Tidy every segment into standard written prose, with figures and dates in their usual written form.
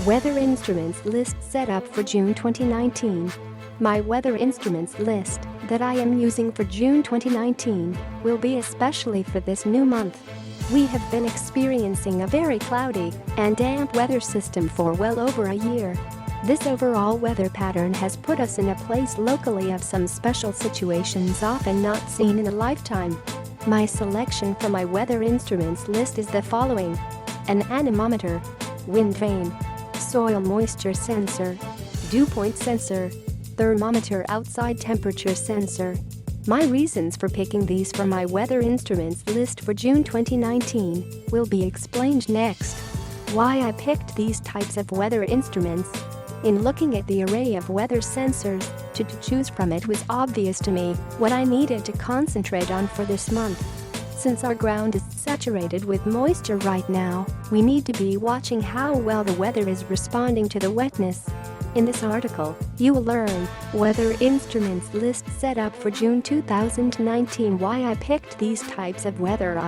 Weather instruments list set up for June 2019. My weather instruments list that I am using for June 2019 will be especially for this new month. We have been experiencing a very cloudy and damp weather system for well over a year. This overall weather pattern has put us in a place locally of some special situations often not seen in a lifetime. My selection for my weather instruments list is the following: an anemometer, wind vane, soil moisture sensor, dew point sensor, thermometer outside temperature sensor. My reasons for picking these for my weather instruments list for June 2019 will be explained next. Why I picked these types of weather instruments. In looking at the array of weather sensors to choose from, it was obvious to me what I needed to concentrate on for this month. Since our ground is saturated with moisture right now, we need to be watching how well the weather is responding to the wetness. In this article, you will learn weather instruments list set up for June 2019, why I picked these types of weather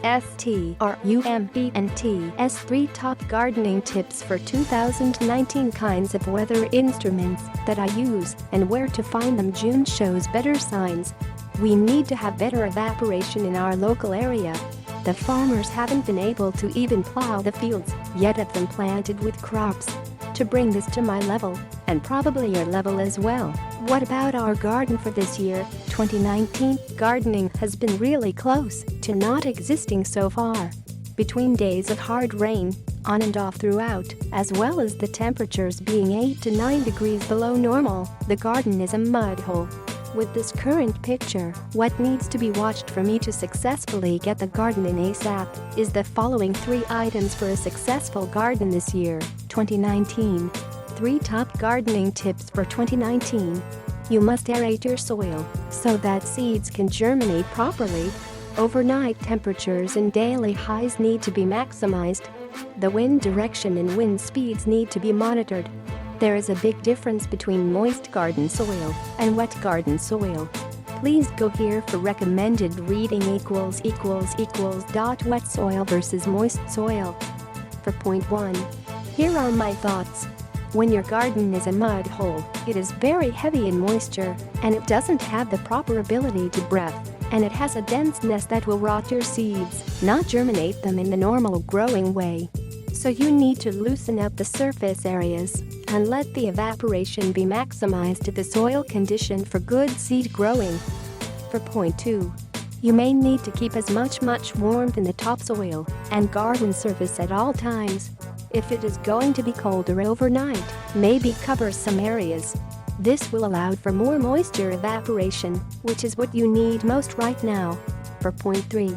instruments, 3 top gardening tips for 2019 kinds of weather instruments that I use and where to find them. June shows better signs. We need to have better evaporation in our local area. The farmers haven't been able to even plow the fields yet of them planted with crops. To bring this to my level, and probably your level as well. What about our garden for this year, 2019? Gardening has been really close to not existing so far. Between days of hard rain, on and off throughout, as well as the temperatures being 8 to 9 degrees below normal, the garden is a mud hole. With this current picture, what needs to be watched for me to successfully get the garden in ASAP is the following 3 items for a successful garden this year, 2019. 3 top gardening tips for 2019. You must aerate your soil so that seeds can germinate properly. Overnight temperatures and daily highs need to be maximized. The wind direction and wind speeds need to be monitored. There is a big difference between moist garden soil and wet garden soil. Please go here for recommended reading == wet soil versus moist soil. For point 1. Here are my thoughts. When your garden is a mud hole, it is very heavy in moisture and it doesn't have the proper ability to breathe, and it has a denseness that will rot your seeds, not germinate them in the normal growing way. So you need to loosen up the surface areas and let the evaporation be maximized to the soil condition for good seed growing. For point 2. You may need to keep as much warmth in the topsoil and garden surface at all times. If it is going to be colder overnight, maybe cover some areas. This will allow for more moisture evaporation, which is what you need most right now. For point 3.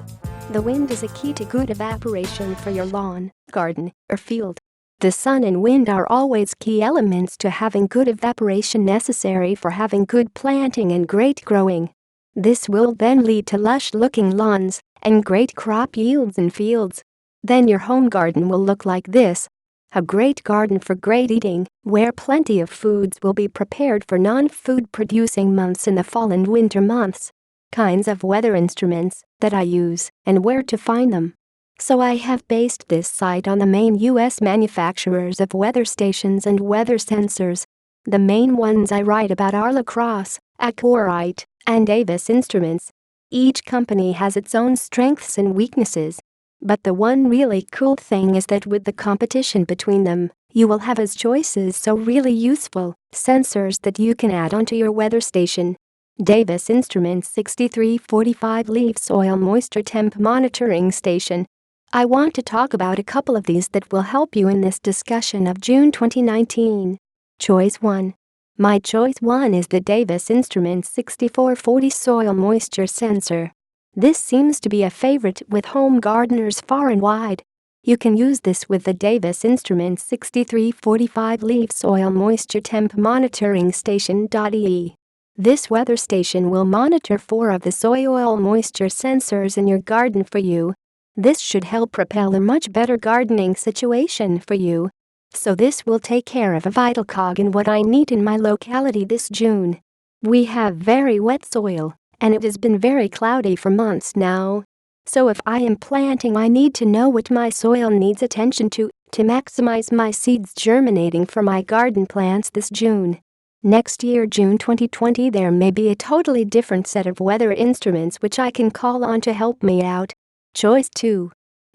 The wind is a key to good evaporation for your lawn, garden, or field. The sun and wind are always key elements to having good evaporation necessary for having good planting and great growing. This will then lead to lush-looking lawns and great crop yields in fields. Then your home garden will look like this. A great garden for great eating, where plenty of foods will be prepared for non-food producing months in the fall and winter months. Kinds of weather instruments that I use and where to find them. So I have based this site on the main U.S. manufacturers of weather stations and weather sensors. The main ones I write about are La Crosse, Accurite, and Davis Instruments. Each company has its own strengths and weaknesses. But the one really cool thing is that with the competition between them, you will have as choices so really useful sensors that you can add onto your weather station. Davis Instruments 6345 Leaf Soil Moisture Temp Monitoring Station. I want to talk about a couple of these that will help you in this discussion of June 2019. Choice 1. My choice 1 is the Davis Instruments 6440 Soil Moisture Sensor. This seems to be a favorite with home gardeners far and wide. You can use this with the Davis Instruments 6345 Leaf Soil Moisture Temp Monitoring Station.ee. This weather station will monitor 4 of the soil moisture sensors in your garden for you. This should help propel a much better gardening situation for you. So this will take care of a vital cog in what I need in my locality this June. We have very wet soil, and it has been very cloudy for months now. So if I am planting, I need to know what my soil needs attention to to maximize my seeds germinating for my garden plants this June. Next year, June 2020, there may be a totally different set of weather instruments which I can call on to help me out. Choice 2.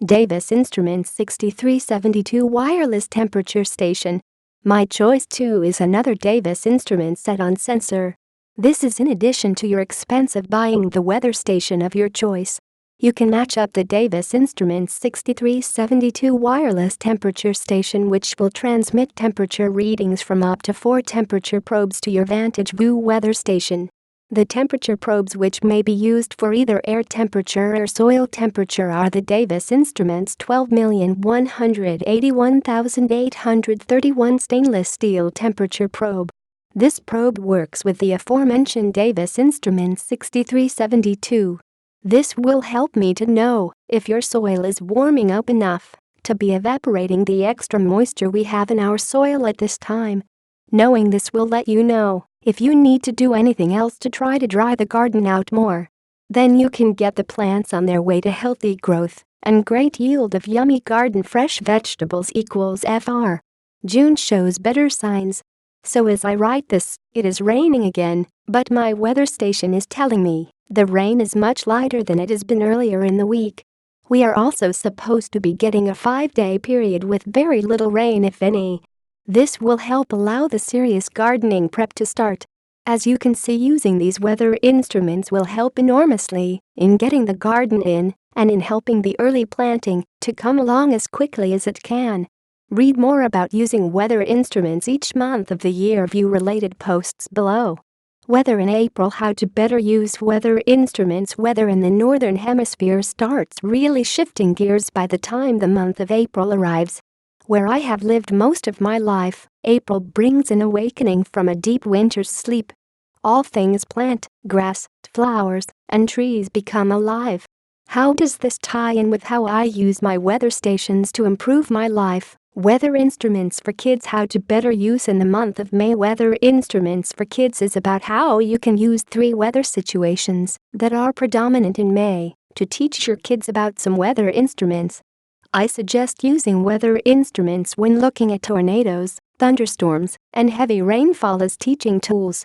Davis Instruments 6372 Wireless Temperature Station. My choice 2 is another Davis Instruments set-on sensor. This is in addition to your expense of buying the weather station of your choice. You can match up the Davis Instruments 6372 wireless temperature station, which will transmit temperature readings from up to 4 temperature probes to your Vantage View weather station. The temperature probes, which may be used for either air temperature or soil temperature, are the Davis Instruments 12,181,831 stainless steel temperature probe. This probe works with the aforementioned Davis Instruments 6372. This will help me to know if your soil is warming up enough to be evaporating the extra moisture we have in our soil at this time. Knowing this will let you know if you need to do anything else to try to dry the garden out more. Then you can get the plants on their way to healthy growth and great yield of yummy garden fresh vegetables equals FR. June shows better signs. So as I write this, it is raining again, but my weather station is telling me the rain is much lighter than it has been earlier in the week. We are also supposed to be getting a 5-day period with very little rain, if any. This will help allow the serious gardening prep to start. As you can see, using these weather instruments will help enormously in getting the garden in and in helping the early planting to come along as quickly as it can. Read more about using weather instruments each month of the year. View related posts below. Weather in April. How to better use weather instruments. Weather in the Northern Hemisphere starts really shifting gears by the time the month of April arrives. Where I have lived most of my life, April brings an awakening from a deep winter's sleep. All things plant, grass, flowers, and trees become alive. How does this tie in with how I use my weather stations to improve my life? Weather instruments for kids. How to better use in the month of May. Weather instruments for kids is about how you can use 3 weather situations that are predominant in May to teach your kids about some weather instruments. I suggest using weather instruments when looking at tornadoes, thunderstorms, and heavy rainfall as teaching tools.